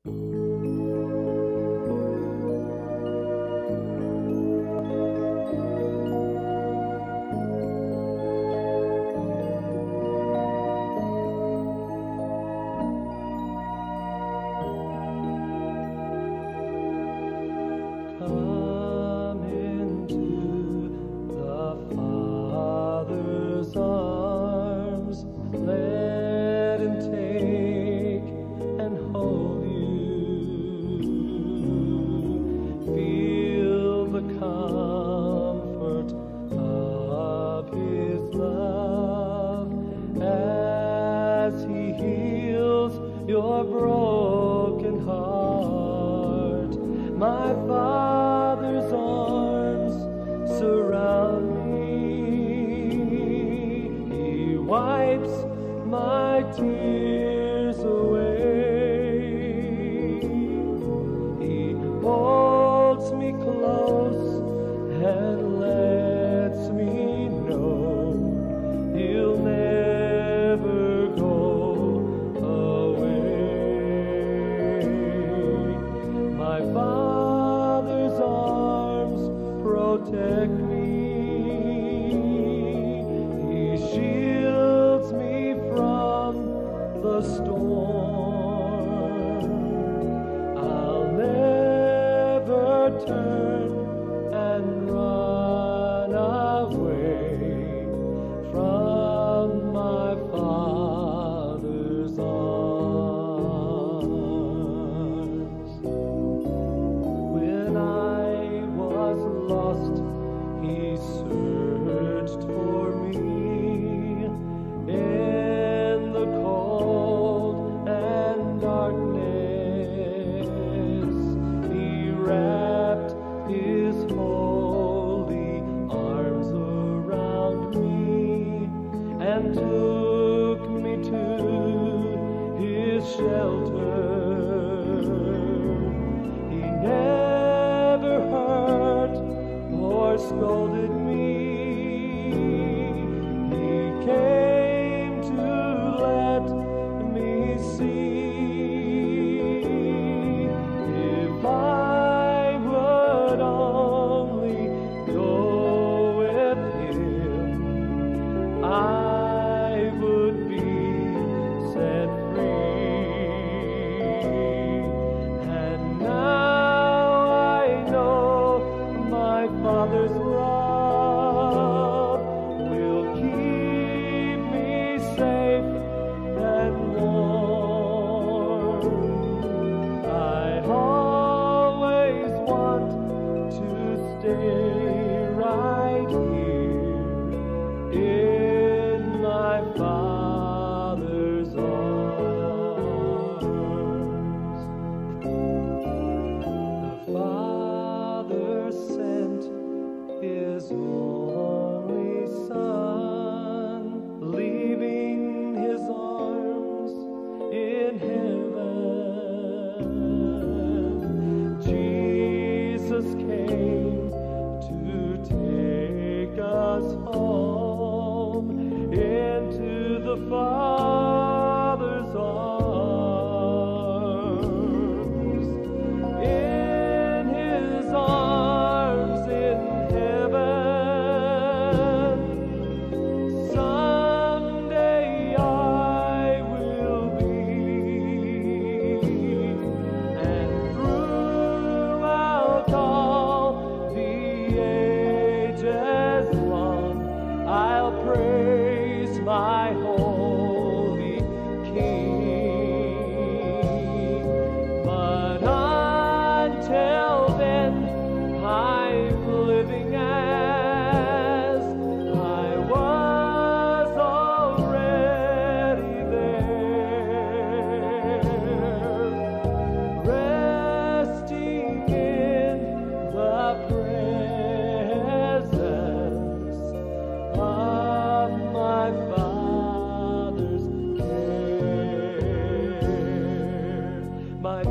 Come into the Father's arms, let Him take and hold you. Feel the comfort of His love as He heals your broken heart. My Father's arms surround me. He wipes my tears away. He holds me close and lets me know He'll never go away. My Father's arms protect me. He shields me from the storm. I'll never turn and run away from my Father's arms. When I was lost, He searched for me. In the cold and darkness, He wrapped His holy arms around me and took me to His shelter. He never hurt or scolded me. He came to let me see if I would only go with Him, I would be set free. And now I know my Father's love will keep me safe and warm. I always want to stay right here in my Father's arms. The Father sent His only Son, leaving His arms in heaven. Jesus came to take us home into the Father's arms. In His arms in heaven, someday I will be, and throughout all the ages long, I'll praise my holy King. But until then, I'm living as I was already there, resting in the presence of my Father's care. My